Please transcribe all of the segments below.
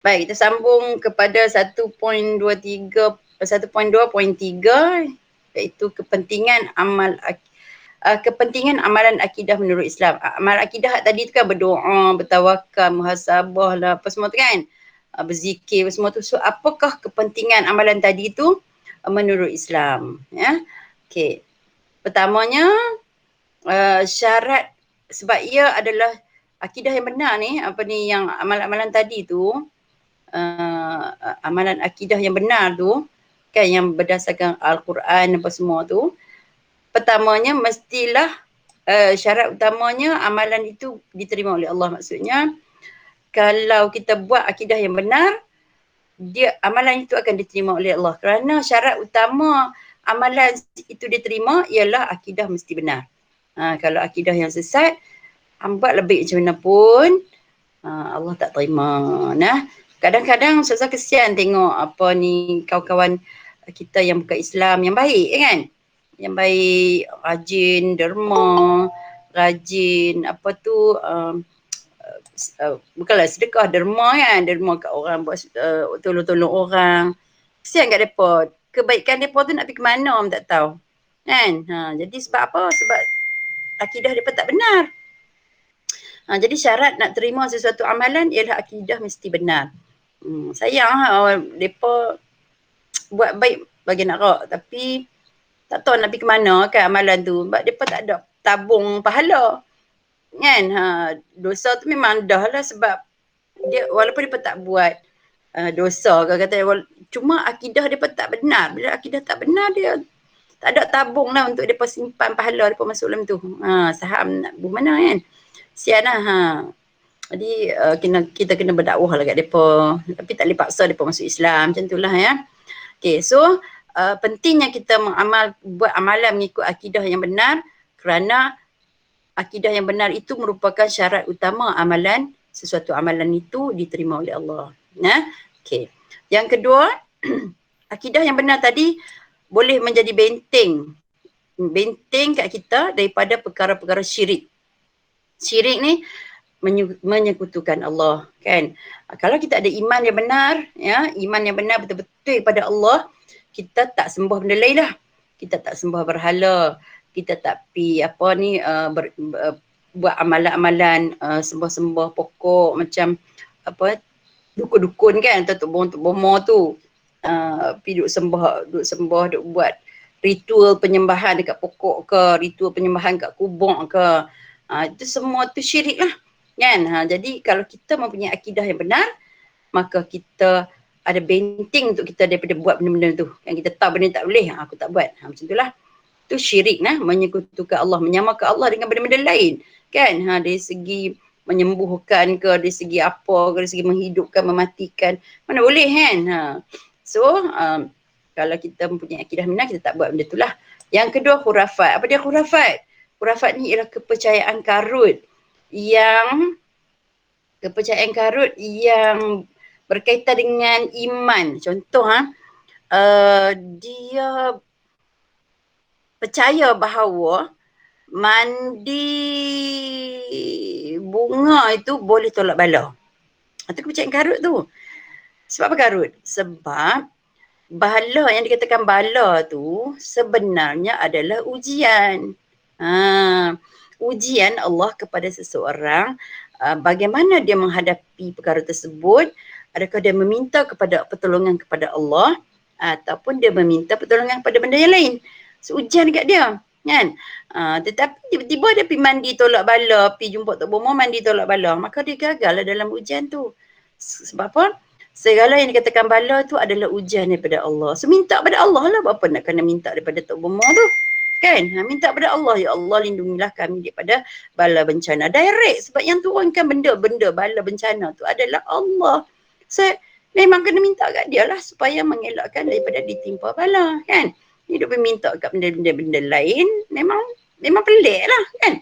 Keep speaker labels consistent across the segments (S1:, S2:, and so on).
S1: Baik, kita sambung kepada 1.2.3 iaitu kepentingan amalan akidah menurut Islam. Amal akidah tadi tu kan berdoa, bertawakal, muhasabah lah, apa semua tu kan. Berzikir semua tu. So apakah kepentingan amalan tadi tu menurut Islam? Ya. Okey. Pertamanya syarat sebab ia adalah akidah yang benar ni, apa ni yang amalan-amalan tadi tu, amalan akidah yang benar tu kan, yang berdasarkan Al-Quran apa semua tu, pertamanya mestilah syarat utamanya amalan itu diterima oleh Allah. Maksudnya kalau kita buat akidah yang benar, amalan itu akan diterima oleh Allah, kerana syarat utama amalan itu diterima ialah akidah mesti benar. Kalau akidah yang sesat, hambat lebih macam mana pun Allah tak terima. Nah, kadang-kadang Ustazah kesian tengok apa ni kawan-kawan kita yang bukan Islam yang baik kan, yang baik, rajin derma, rajin apa tu bukanlah sedekah, derma kan, derma kat orang, buat tolong-tolong orang. Kesian kat mereka, kebaikan mereka tu nak pergi ke mana orang tak tahu kan. Jadi sebab apa? Sebab akidah mereka tak benar. Jadi syarat nak terima sesuatu amalan ialah akidah mesti benar. Sayang mereka buat baik bagi nak rak, tapi tak tahu nak pergi ke mana kan amalan tu, sebab mereka tak ada tabung pahala kan. Dosa tu memang dah lah, sebab dia walaupun mereka tak buat dosa ke kata, cuma akidah mereka tak benar. Bila akidah tak benar, dia tak ada tabung lah untuk mereka simpan pahala mereka masuk dalam tu. Saham nak buat mana kan. Sian lah. Jadi kita kena berdakwah lah kat mereka, tapi tak boleh paksa mereka masuk Islam, macam itulah ya. Okay, so pentingnya kita buat amalan mengikut akidah yang benar, kerana akidah yang benar itu merupakan syarat utama amalan, sesuatu amalan itu diterima oleh Allah. Okay. Yang kedua, akidah yang benar tadi boleh menjadi benteng kat kita daripada perkara-perkara syirik. Syirik ni menyekutukan Allah kan. Kalau kita ada iman yang benar, ya, iman yang benar betul-betul pada Allah, kita tak sembah benda lain lah. Kita tak sembah berhala, kita tak pi buat amalan-amalan sembah-sembah pokok macam apa dukun-dukun kan, atau tok bomo tu. Pi duk sembah, duk buat ritual penyembahan dekat pokok ke, ritual penyembahan kat kubur ke. Itu semua tu syirik lah kan. Jadi kalau kita mempunyai akidah yang benar, maka kita ada benteng untuk kita daripada buat benda-benda tu. Yang kita tahu benda tak boleh, aku tak buat. Macam itulah. Itu syirik lah, menyekutukan Allah, menyamakan Allah dengan benda-benda lain. Kan? Dari segi menyembuhkan ke, dari segi apa ke, dari segi menghidupkan, mematikan. Mana boleh kan? So, kalau kita mempunyai akidah benar, kita tak buat benda tu lah. Yang kedua, khurafat. Apa dia khurafat? Khurafat ni ialah kepercayaan karut yang berkaitan dengan iman. Contoh, dia percaya bahawa mandi bunga itu boleh tolak bala. Itu kepercayaan karut tu. Sebab apa karut? Sebab bala yang dikatakan bala tu sebenarnya adalah ujian. Ujian Allah kepada seseorang, bagaimana dia menghadapi perkara tersebut. Adakah dia meminta pertolongan kepada Allah, ataupun dia meminta pertolongan kepada benda yang lain. So, ujian dekat dia kan. Tetapi tiba-tiba dia pergi mandi tolak bala, pergi jumpa Tok Bomo mandi tolak bala, maka dia gagal lah dalam ujian tu. Sebab apa? Segala yang dikatakan bala tu adalah ujian daripada Allah. So minta pada Allah lah, apa nak kena minta daripada Tok Bomo tu kan. Minta pada Allah, ya Allah lindungilah kami daripada bala bencana. Direct, sebab yang turunkan benda-benda bala bencana tu adalah Allah. So memang kena minta kat dia lah supaya mengelakkan daripada ditimpa bala kan. Dia duk minta kat benda-benda lain, memang pelik lah kan.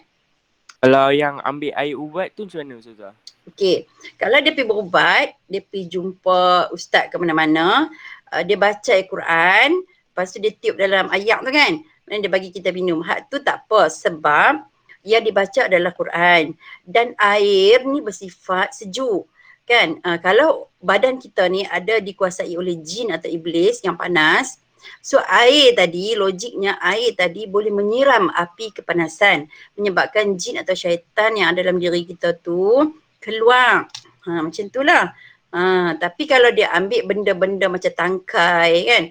S2: Kalau yang ambil air ubat tu macam mana Ustazah?
S1: Okey, kalau dia pergi berubat, dia pergi jumpa ustaz ke mana-mana, dia baca Al-Quran, lepas tu dia tiup dalam ayak tu kan, dan dia bagi kita minum. Hak tu tak apa, sebab yang dibaca adalah Quran dan air ni bersifat sejuk. kan. Kalau badan kita ni ada dikuasai oleh jin atau iblis yang panas, so air tadi, logiknya air tadi boleh menyiram api kepanasan, menyebabkan jin atau syaitan yang ada dalam diri kita tu keluar. Macam tu lah. Tapi kalau dia ambil benda-benda macam tangkai kan,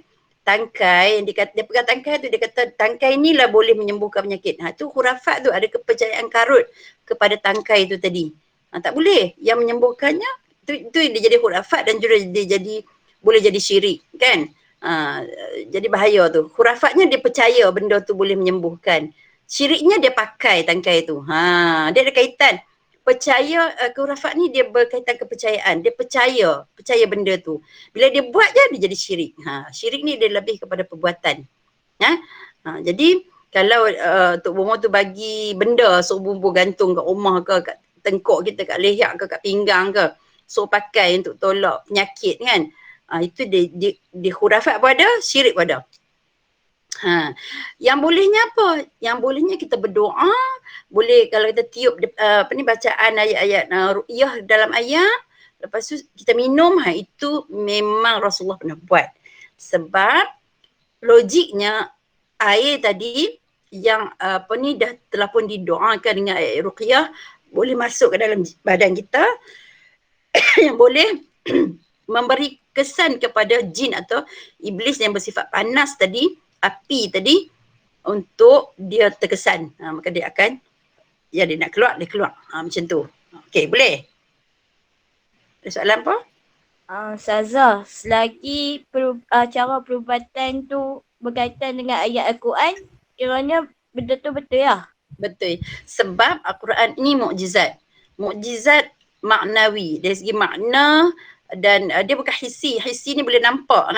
S1: tangkai, dia pegang tangkai tu, dia kata tangkai ni lah boleh menyembuhkan penyakit. Tu khurafat tu, ada kepercayaan karut kepada tangkai tu tadi. Tak boleh. Yang menyembuhkannya tu dia jadi khurafat dan juga dia jadi boleh jadi syirik kan. Jadi bahaya tu. Khurafatnya dia percaya benda tu boleh menyembuhkan. Syiriknya dia pakai tangkai tu. Dia ada kaitan. Percaya khurafat ni dia berkaitan kepercayaan. Dia percaya benda tu. Bila dia buat je dia jadi syirik. Syirik ni dia lebih kepada perbuatan. Jadi kalau Tok Bomo tu bagi benda suruh gantung kat rumah ke, kat tengkuk kita, kat leher ke, kat pinggang ke, suruh pakai untuk tolak penyakit kan, itu di khurafat pun ada, syirik pun ada. Yang bolehnya apa? Yang bolehnya kita berdoa, boleh kalau kita tiup bacaan ayat-ayat ruqyah dalam ayat, lepas tu kita minum, itu memang Rasulullah pernah buat. Sebab logiknya air tadi yang dah telah pun didoakan dengan ayat ruqyah boleh masuk ke dalam badan kita yang boleh memberi kesan kepada jin atau iblis yang bersifat panas tadi, api tadi, untuk dia terkesan. Maka dia akan, dia nak keluar, dia keluar. Macam tu. Okey, boleh? Ada soalan apa?
S3: Ustazah, selagi cara perubatan tu berkaitan dengan ayat Al-Quran, kiranya benda tu betul ya?
S1: Betul. Sebab Al-Quran ini mukjizat. Mukjizat maknawi. Dari segi makna dan dia bukan hissi. Hissi ni boleh nampak.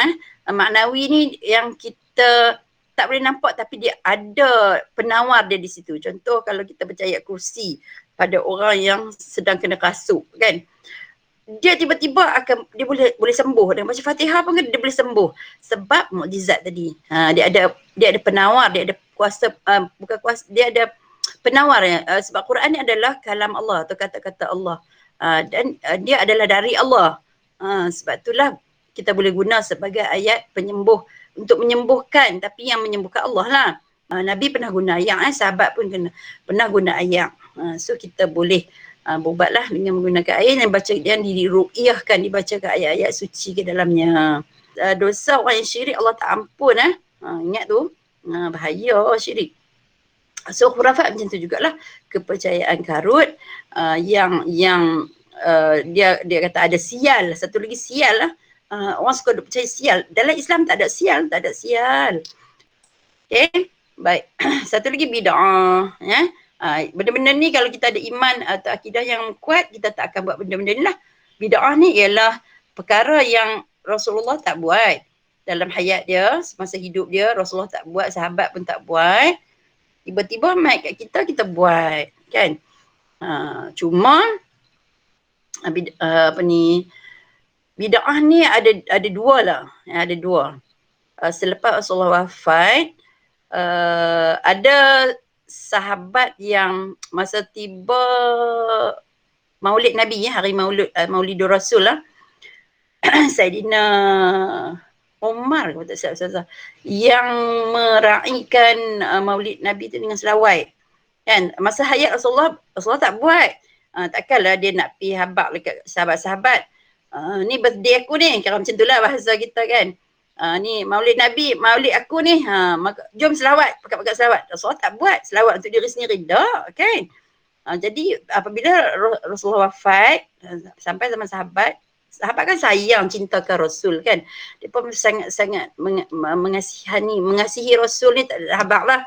S1: Maknawi ni yang kita tak boleh nampak tapi dia ada penawar dia di situ. Contoh kalau kita baca ayat kursi pada orang yang sedang kena kasut kan. Dia tiba-tiba dia boleh sembuh. Dan baca Fatihah pun dia boleh sembuh. Sebab mukjizat tadi. Dia ada penawar, dia ada kuasa, bukan kuasa, dia ada penawar sebab Quran ni adalah kalam Allah atau kata-kata Allah. Dan dia adalah dari Allah. Sebab itulah kita boleh guna sebagai ayat penyembuh untuk menyembuhkan, tapi yang menyembuhkan Allah lah. Nabi pernah guna ayat, sahabat pun pernah guna ayat. So kita boleh berubatlah dengan menggunakan ayat yang baca, yang diruqyahkan, dibacakan ayat-ayat suci ke dalamnya. Dosa orang yang syirik Allah tak ampun. Ingat tu, bahaya syirik. So khurafat macam tu jugalah, kepercayaan karut yang dia kata ada sial, satu lagi sial lah. Orang suka percaya sial. Dalam Islam tak ada sial, tak ada sial. Okay, baik. Satu lagi bid'ah. Benda-benda ni kalau kita ada iman atau akidah yang kuat, kita tak akan buat benda-benda ni lah. Bid'ah ni ialah perkara yang Rasulullah tak buat dalam hayat dia, semasa hidup dia. Rasulullah tak buat, sahabat pun tak buat. Tiba-tiba mic kat kita buat kan. Cuma bid'ah ni ada dua lah. Ada dua. Selepas Rasulullah wafat, ada sahabat yang masa tiba Maulid Nabi, hari Maulidur Rasul lah, Saidina Umar kalau tak salah, yang meraihkan Maulid Nabi tu dengan selawat. Kan? Masa hayat Rasulullah tak buat. Takkanlah dia nak pergi habaq dekat sahabat-sahabat. Ni birthday aku ni, kira macam tu lah bahasa kita kan. Ni Maulid Nabi, Maulid aku ni, maka jom selawat, pakat-pakat selawat. Rasulullah tak buat selawat untuk diri sendiri dah kan. Jadi apabila Rasulullah wafat, sampai zaman sahabat kan sayang, cintakan Rasul kan. Dia pun sangat-sangat mengasihi Rasul ni, tak ada habaq lah.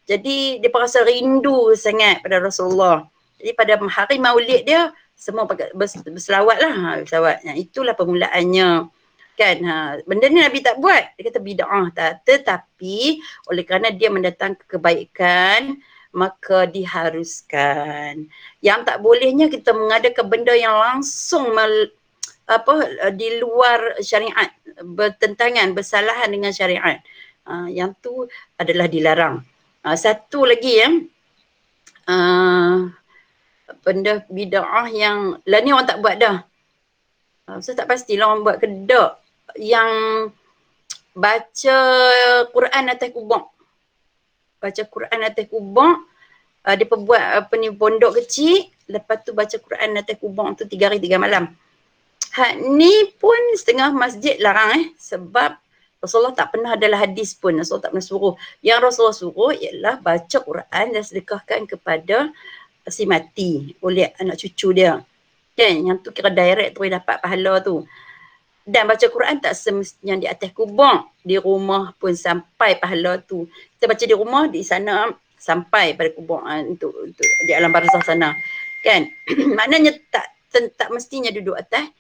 S1: Jadi dia pun rasa rindu sangat pada Rasulullah. Jadi pada hari Maulid dia, semua berselawat lah. Berselawat. Itulah permulaannya. Kan, benda ni Nabi tak buat. Dia kata bid'ah tak. Tetapi oleh kerana dia mendatangkan kebaikan, maka diharuskan. Yang tak bolehnya kita mengadakan benda yang langsung di luar syariat, bertentangan, bersalahan dengan syariat. Yang tu adalah dilarang. Satu lagi benda bid'ah yang lah ni orang tak buat dah. Ustaz tak pastilah orang buat kedok yang baca Quran atas kubur. Baca Quran atas kubur, dia perbuat pondok kecil, lepas tu baca Quran atas kubur tu 3 hari 3 malam. Hak ni pun setengah masjid larang sebab Rasulullah tak pernah adalah hadis pun, Rasulullah tak pernah suruh. Yang Rasulullah suruh ialah baca Quran dan sedekahkan kepada si mati oleh anak cucu dia. Kan, yang tu kira direct terus dapat pahala tu. Dan baca Quran tak semestinya di atas kubur, di rumah pun sampai pahala tu. Kita baca di rumah, di sana sampai pada kubur untuk di alam barzakh sana. Kan? Maknanya tak mestinya duduk atas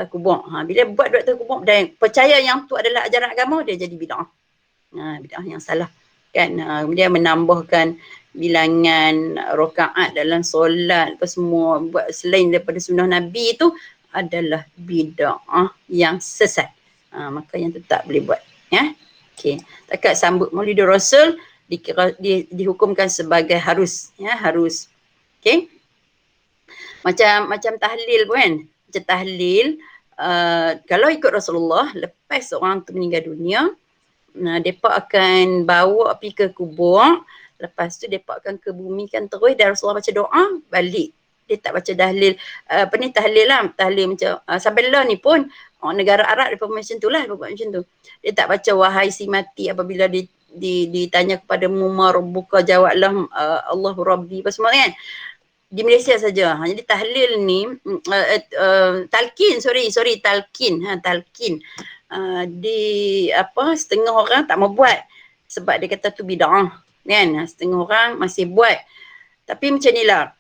S1: kubur. Bila buat duduk atas kubur dan percaya yang tu adalah ajaran agama, dia jadi bid'ah. Bid'ah yang salah. Kan? Dia menambahkan bilangan rakaat dalam solat apa semua buat selain daripada sunnah Nabi tu adalah bid'ah yang sesat. Maka yang tu tak boleh buat. Ya. Okey. Takat sambut Maulidur Rasul dihukumkan sebagai harus. Ya, harus. Okey. Macam tahlil pun kan. Macam tahlil, kalau ikut Rasulullah, lepas orang tu meninggal dunia, mereka akan bawa pergi ke kubur, lepas tu mereka akan kebumikan terus dan Rasulullah baca doa, balik. Dia tak baca tahlil, tahlil lah, tahlil macam, sampai lah ni pun, negara Arab dia macam tu lah, dia buat macam tu. Dia tak baca wahai si mati apabila ditanya kepada mumar buka jawablah Allahu Rabbi apa semua kan. Di Malaysia saja. Jadi tahlil ni talqin. Setengah orang tak mau buat sebab dia kata tu bid'ah kan. Setengah orang masih buat. Tapi macam nilah.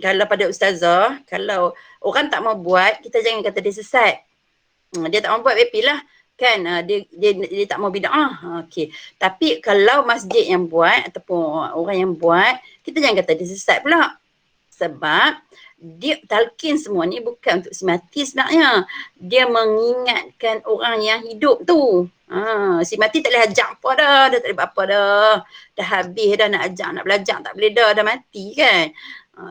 S1: Kalau pada ustazah, kalau orang tak mau buat, kita jangan kata dia sesat. Dia tak mau buat lah kan, dia tak mau bid'ah. Okey. Tapi kalau masjid yang buat ataupun orang yang buat, kita jangan kata dia sesat pula. Sebab dia talqin semua ni bukan untuk si mati sebenarnya. Dia mengingatkan orang yang hidup tu. Si mati tak boleh ajak apa dah. Dah tak boleh apa dah. Dah habis dah nak ajak, nak belajar tak boleh dah. Dah mati kan.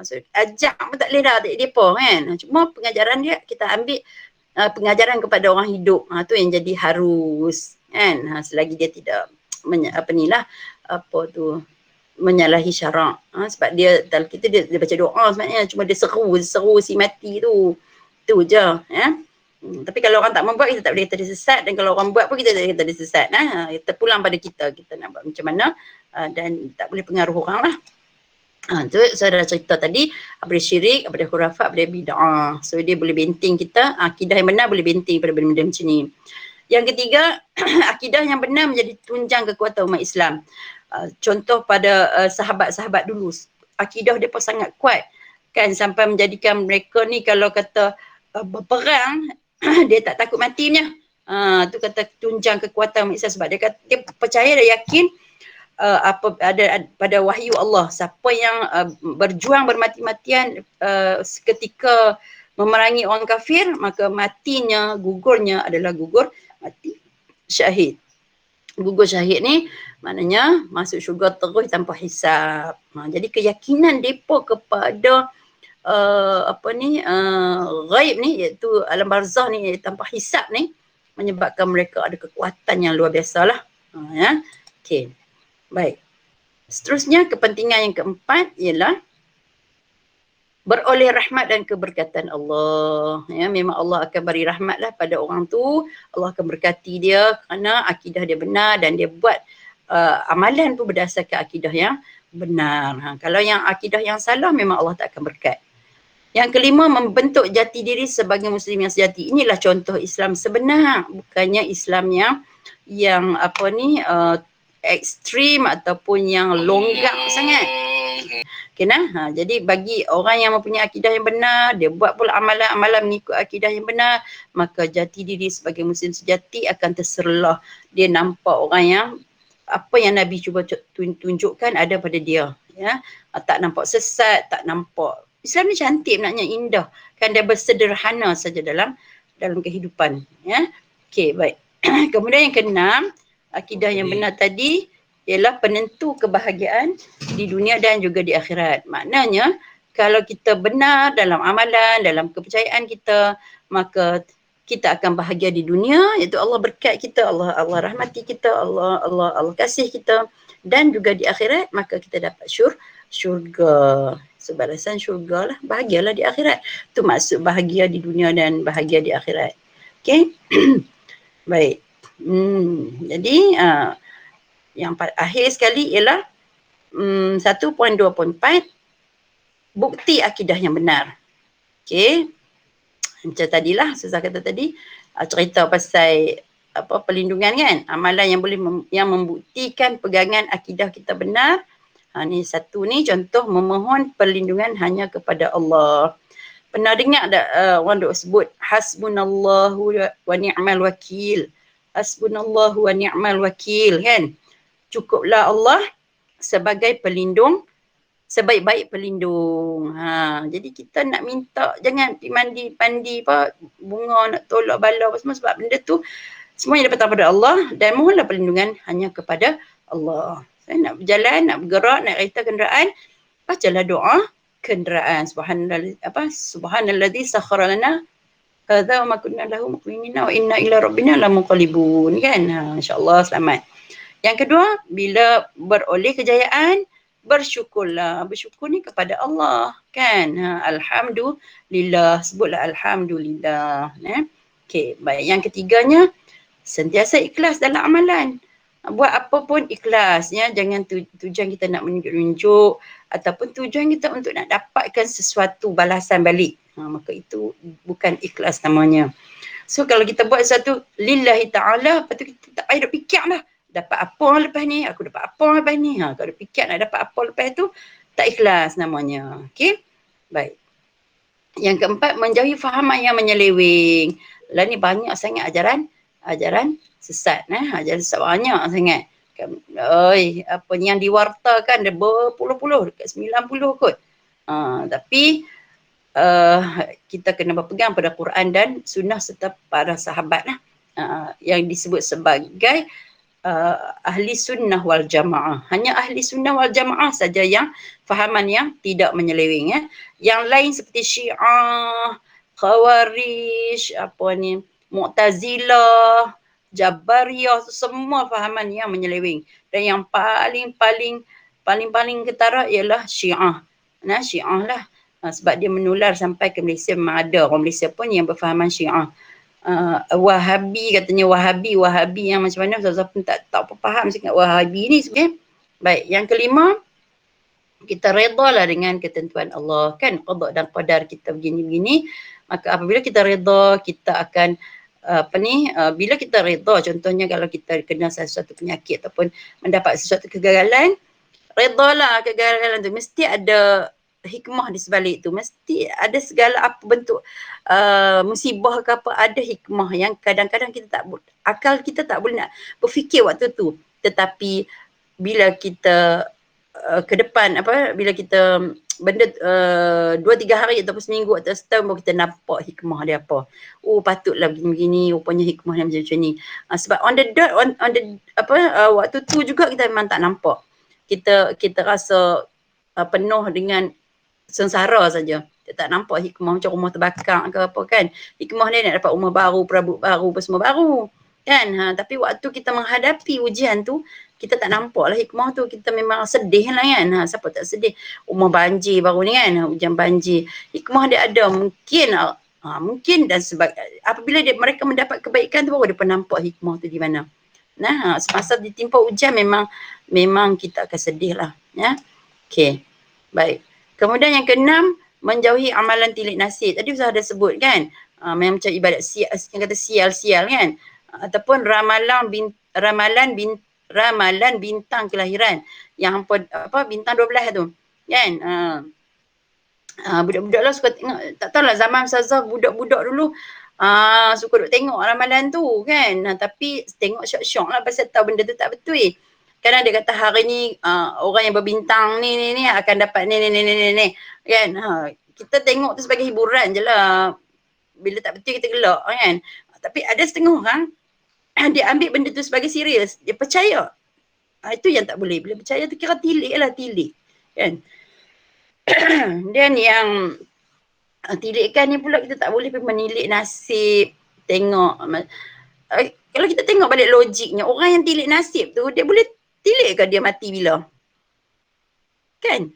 S1: So ajak pun tak boleh dah. Tak boleh apa kan. Cuma pengajaran dia kita ambil pengajaran kepada orang hidup. Tu yang jadi harus kan. Selagi dia tidak menyalahi syarak. Sebab dia dalam kita dia baca doa sebenarnya, cuma dia seru si mati tu. Tu je. Tapi kalau orang tak membuat, kita tak boleh kata dia sesat, dan kalau orang buat pun kita tak boleh kata dia sesat. Terpulang pada kita nak buat macam mana, dan tak boleh pengaruh orang lah. Tu saya dah cerita tadi, apa dia syirik, apa dia khurafat, apa dia bid'ah. So dia boleh benting kita, akidah yang benar boleh benting pada benda-benda macam ni. Yang ketiga, akidah yang benar menjadi tunjang kekuatan umat Islam. Contoh pada sahabat-sahabat dulu, akidah dia pun sangat kuat kan, sampai menjadikan mereka ni kalau kata berperang dia tak takut matinya. Tu kata tunjang kekuatan umat Islam, sebab dia percaya dan yakin ada pada wahyu Allah, siapa yang berjuang bermati-matian ketika memerangi orang kafir, maka matinya, gugurnya adalah gugur mati syahid. Gugur syahid ni maknanya masuk syurga terus tanpa hisab. Jadi keyakinan depa kepada ghaib ni, iaitu alam barzakh ni tanpa hisab ni, menyebabkan mereka ada kekuatan yang luar biasa lah. Ya. Okey. Baik. Seterusnya kepentingan yang keempat ialah beroleh rahmat dan keberkatan Allah. Ya, memang Allah akan beri rahmatlah pada orang tu. Allah akan berkati dia kerana akidah dia benar dan dia buat amalan pun berdasarkan akidah yang benar. Kalau yang akidah yang salah, memang Allah tak akan berkat. Yang kelima, membentuk jati diri sebagai muslim yang sejati. Inilah contoh Islam sebenar, bukannya Islam yang ekstrim ataupun yang longgak sangat. Jadi bagi orang yang mempunyai akidah yang benar, dia buat pula amalan-amalan mengikut akidah yang benar, maka jati diri sebagai muslim sejati akan terserlah. Dia nampak orang yang apa yang Nabi cuba tunjukkan ada pada dia. Ya, tak nampak sesat, tak nampak. Islam ni cantik, maknanya indah. Kan dia bersederhana saja dalam kehidupan. Ya. Okey, baik. Kemudian yang keenam, akidah yang benar tadi ialah penentu kebahagiaan di dunia dan juga di akhirat. Maknanya kalau kita benar dalam amalan, dalam kepercayaan kita, maka kita akan bahagia di dunia, iaitu Allah berkat kita, Allah rahmati kita, Allah kasih kita, dan juga di akhirat maka kita dapat syurga. Sebalasan syurga lah, bahagialah di akhirat. Tu maksud bahagia di dunia dan bahagia di akhirat. Okay? Baik. Jadi yang akhir sekali ialah 1.2.4 bukti akidah yang benar. Okay. Macam tadilah Ustazah kata tadi, cerita pasal perlindungan kan, amalan yang boleh yang membuktikan pegangan akidah kita benar. Ni satu ni contoh memohon perlindungan hanya kepada Allah. Pernah dengar tak orang duk sebut hasbunallahu wa ni'mal wakil. Hasbunallahu wa ni'mal wakil kan. Cukuplah Allah sebagai pelindung, sebaik-baik pelindung. Jadi kita nak minta jangan pergi mandi bunga nak tolak bala apa semua, sebab benda tu semuanya dapat daripada Allah, dan mohonlah perlindungan hanya kepada Allah. Saya nak berjalan, nak bergerak, nak kereta kenderaan, bacalah doa kenderaan. Subhanalladzi sakhkhara lana hadza wa ma kunna lahu muqrinin wa inna ila rabbina lamunqalibun kan. Insya-Allah selamat. Yang kedua, bila beroleh kejayaan, bersyukurlah. Bersyukur ni kepada Allah kan. Alhamdulillah, sebutlah alhamdulillah. Okey, baik. Yang ketiganya, sentiasa ikhlas dalam amalan. Buat apa pun ikhlas ya. Jangan tujuan kita nak menunjuk-nunjuk ataupun tujuan kita untuk nak dapatkan sesuatu balasan balik. Maka itu bukan ikhlas namanya. So kalau kita buat sesuatu lillahi ta'ala, lepas tu kita tak payah duk fikir lah. Dapat apa lepas ni? Aku dapat apa lepas ni? Kalau fikir nak dapat apa lepas tu, tak ikhlas namanya. Okey? Baik. Yang keempat, menjauhi fahaman yang menyeleweng. Lah ni banyak sangat ajaran sesat. Ajaran sesat banyak sangat. Apa yang diwartakan ada berpuluh-puluh, dekat 90 kot. Tapi kita kena berpegang pada Quran dan sunnah serta para sahabat lah. Yang disebut sebagai ahli sunnah wal jamaah. Hanya ahli sunnah wal jamaah saja yang fahaman yang tidak menyeleweng ya. Yang lain seperti Syiah, Khawarij, Mu'tazilah, Jabariyah, semua fahaman yang menyeleweng. Dan yang paling ketara ialah Syiah. Syiah lah. Sebab dia menular sampai ke Malaysia, memang ada orang Malaysia pun yang berfahaman Syiah. Wahabi katanya, Wahabi yang macam mana Ustazah pun tak apa faham sangat Wahabi ni sebenarnya. Baik, yang kelima, kita redalah dengan ketentuan Allah kan, qada dan qadar kita begini-begini. Maka apabila kita reda, kita akan bila kita reda, contohnya kalau kita kena sesuatu penyakit ataupun mendapat sesuatu kegagalan, redalah kegagalan tu, mesti ada hikmah di sebalik tu, mesti ada segala apa bentuk musibah ke apa, ada hikmah yang kadang-kadang kita akal kita tak boleh nak berfikir waktu tu. Tetapi bila kita ke depan bila kita benda 2-3 hari ataupun seminggu atau setahun baru kita nampak hikmah dia apa. Patutlah begini-begini, rupanya hikmah dia macam ni. Sebab on the dot waktu tu juga kita memang tak nampak. Kita rasa penuh dengan sengsara saja. Kita tak nampak hikmah macam rumah terbakar ke apa kan. Hikmah dia nak dapat rumah baru, perabot baru, apa semua baru. Kan? Tapi waktu kita menghadapi ujian tu, kita tak nampak lah hikmah tu. Kita memang sedih lah kan. Siapa tak sedih? Rumah banjir baru ni kan. Hujan banjir. Hikmah dia ada. Mungkin dan sebab apabila mereka mendapat kebaikan tu baru dia pun nampak hikmah tu di mana. Semasa ditimpa ujian memang kita akan sedih lah. Ya? Okay. Baik. Kemudian yang keenam, menjauhi amalan tilik nasib. Tadi Ustaz ada sebut kan, macam ibadat yang kata sial-sial kan, ataupun ramalan bintang kelahiran yang bintang 12 tu kan. Budak-budak lah suka tengok, tak tahulah zaman Ustazah budak-budak dulu suka duk tengok ramalan tu kan. Tapi tengok syok-syok lah pasal tahu benda tu tak betul. Kadang dia kata hari ni orang yang berbintang ni akan dapat ni kan. Kita tengok tu sebagai hiburan je lah. Bila tak betul kita gelak kan. Tapi ada setengah orang dia ambil benda tu sebagai serius. Dia percaya. Itu yang tak boleh. Bila percaya tu kira tilik kan. Dan yang tilikan ni pula kita tak boleh menilik nasib tengok kalau kita tengok balik logiknya, orang yang tilik nasib tu dia boleh tilik ke dia mati bila? Kan?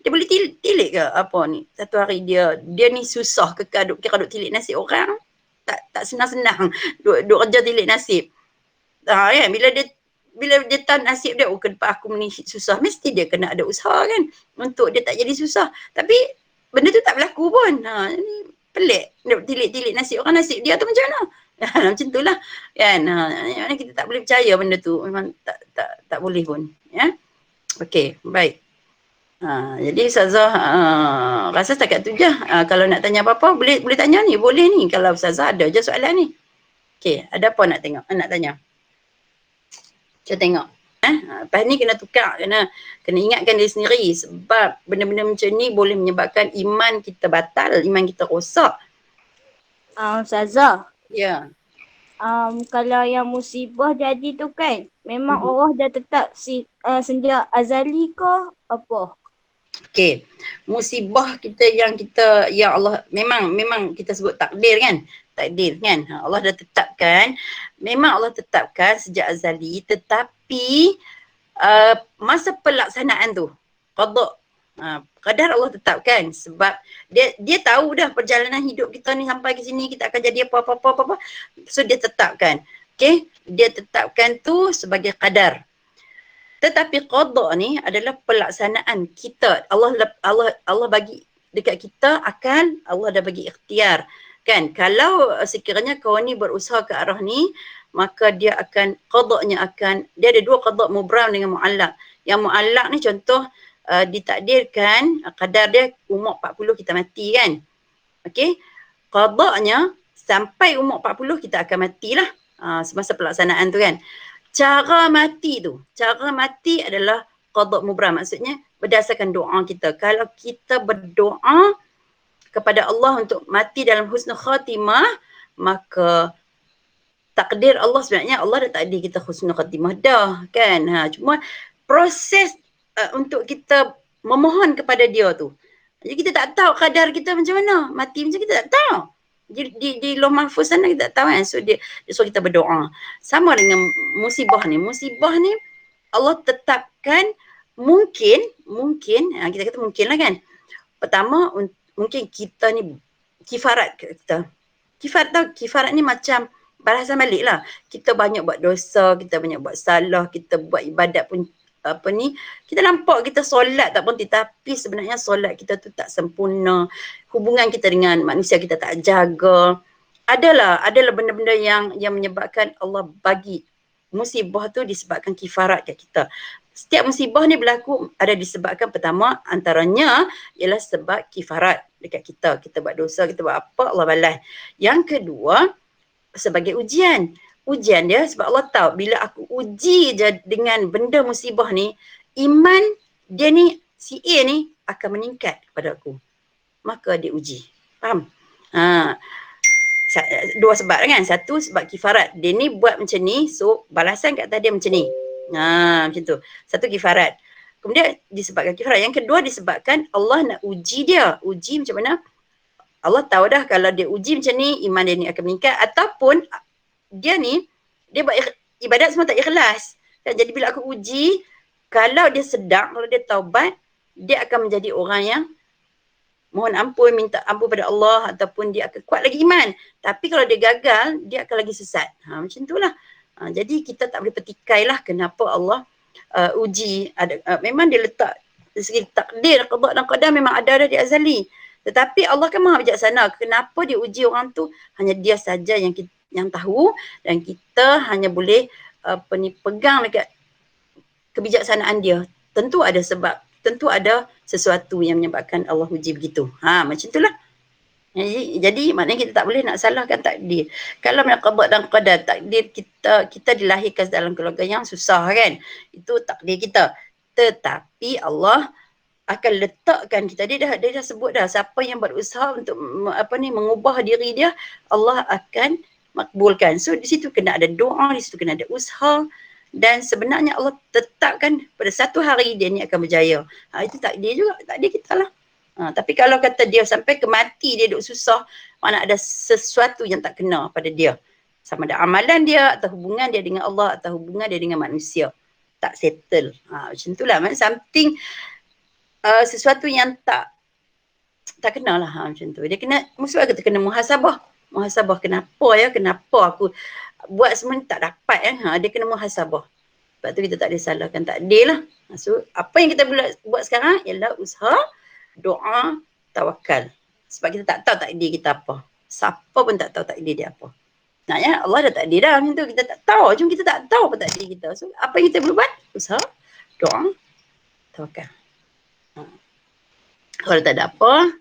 S1: Dia boleh tilik ke apa ni? Satu hari dia ni susah kekal duk tilik nasib orang. Tak senang-senang duk kerja tilik nasib. Kan? Bila dia tahu nasib dia, ke depan aku ni susah, mesti dia kena ada usaha kan untuk dia tak jadi susah. Tapi benda tu tak berlaku pun. Ni pelik. Dia tilik-tilik nasib orang, nasib dia tu macam mana? Macam tu lah kan. Kita tak boleh percaya benda tu. Memang tak boleh pun. Ya. Okey, baik. Jadi Ustazah rasa setakat tu je. Kalau nak tanya apa-apa boleh tanya ni. Boleh ni kalau Ustazah ada je soalan ni. Okey, ada apa nak tanya? Kita tengok. Lepas ni kena tukar, kena ingatkan diri sendiri sebab benda-benda macam ni boleh menyebabkan iman kita batal, iman kita rosak.
S3: Ustazah.
S1: Ya.
S3: Kalau yang musibah jadi tu kan, memang Allah dah tetap sejak azali ke apa?
S1: Okey. Musibah yang Allah memang kita sebut takdir kan? Takdir kan? Allah dah tetapkan. Memang Allah tetapkan sejak azali, tetapi masa pelaksanaan tu qada qadar Allah tetapkan sebab dia tahu dah perjalanan hidup kita ni sampai ke sini kita akan jadi apa. So dia tetapkan. Okey, dia tetapkan tu sebagai qadar. Tetapi qada ni adalah pelaksanaan kita. Allah bagi dekat kita akal, Allah dah bagi ikhtiar. Kan, kalau sekiranya kau ni berusaha ke arah ni, maka dia akan, qadanya akan, dia ada dua qada, mubram dengan mu'allaq. Yang mu'allaq ni contoh ditakdirkan, qadar dia umur 40 kita mati kan. Okey, qadanya sampai umur 40 kita akan matilah semasa pelaksanaan tu kan. Cara mati adalah qada mubram, maksudnya berdasarkan doa kita. Kalau kita berdoa kepada Allah untuk mati dalam husnul khatimah, maka takdir Allah sebenarnya Allah dah takdir kita husnul khatimah dah kan. Cuma proses untuk kita memohon kepada dia tu. Jadi kita tak tahu kadar kita macam mana, mati macam kita tak tahu. Di Lauh Mahfuz sana kita tak tahu kan. So dia suruh kita berdoa. Sama dengan musibah ni. Musibah ni Allah tetapkan mungkin kita kata mungkin lah kan. Pertama mungkin kita ni kifarat kita. Kifarat ni macam balasan balik lah. Kita banyak buat dosa, kita banyak buat salah, kita buat ibadat pun kita nampak kita solat tak penting, tapi sebenarnya solat kita tu tak sempurna. Hubungan kita dengan manusia kita tak jaga. Adalah benda-benda yang menyebabkan Allah bagi musibah tu disebabkan kifarat kat kita. Setiap musibah ni berlaku ada disebabkan pertama antaranya ialah sebab kifarat dekat kita. Kita buat dosa, kita buat apa, Allah balas. Yang kedua sebagai ujian. Ujian dia sebab Allah tahu bila aku uji je dengan benda musibah ni, iman dia ni, si A ni akan meningkat kepada aku. Maka dia uji. Faham? Dua sebab kan. Satu sebab kifarat. Dia ni buat macam ni, so balasan kat atas dia macam ni. Macam tu. Satu kifarat. Kemudian disebabkan kifarat. Yang kedua disebabkan Allah nak uji dia. Uji macam mana? Allah tahu dah kalau dia uji macam ni, iman dia ni akan meningkat. Ataupun dia buat ibadat semua tak ikhlas. Jadi bila aku uji, kalau dia sedar, kalau dia taubat, dia akan menjadi orang yang mohon ampun, minta ampun pada Allah, ataupun dia akan kuat lagi iman. Tapi kalau dia gagal, dia akan lagi sesat. Macam itulah. Jadi kita tak boleh petikai lah kenapa Allah uji. Memang dia letak dari segi takdir, qada dan qadar memang ada di azali. Tetapi Allah kan maha bijaksana. Kenapa dia uji orang tu? Hanya dia saja yang tahu, dan kita hanya boleh pegang dekat kebijaksanaan dia. Tentu ada sebab, tentu ada sesuatu yang menyebabkan Allah uji begitu. Macam itulah. Jadi maknanya kita tak boleh nak salahkan takdir. Kalau nak qada dan qadar, takdir kita dilahirkan dalam keluarga yang susah kan. Itu takdir kita. Tetapi Allah akan letakkan kita, dia dah sebut dah, siapa yang berusaha untuk mengubah diri dia, Allah akan makbulkan. So di situ kena ada doa, di situ kena ada usaha, dan sebenarnya Allah tetapkan pada satu hari dia ni akan berjaya. Itu takdir juga, takdir kita lah. Tapi kalau kata dia sampai ke mati dia duk susah, mana ada sesuatu yang tak kena pada dia. Sama ada amalan dia atau hubungan dia dengan Allah atau hubungan dia dengan manusia. Tak settle. Macam itulah. Something sesuatu yang tak kena lah macam tu. Dia kena, maksud kata kena muhasabah. Muhasabah kenapa aku buat semua ni tak dapat kan. Dia kena muhasabah. Sebab tu kita tak boleh salahkan takdir lah. So apa yang kita buat sekarang ialah usaha, doa, tawakal. Sebab kita tak tahu takdir kita apa. Siapa pun tak tahu takdir dia apa. Naknya Allah dah takdir dah macam tu. Kita tak tahu. Cuma kita tak tahu apa takdir kita. So apa yang kita boleh buat? Usaha, doa, tawakal. Kalau tak ada apa,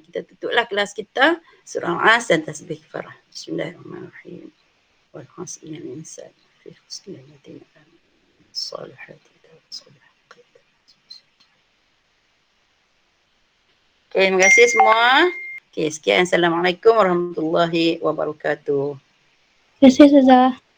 S1: kita tutuplah kelas kita. Surah Al-As dan tasbih kifarah. Bismillahirrahmanirrahim. Wal-'asri innal insana lafi khusr illa alladhina amanu was-salihati was-salihati. Okay, terima kasih semua. Okay, sekian. Assalamualaikum warahmatullahi wabarakatuh.
S3: Terima kasih Ustazah.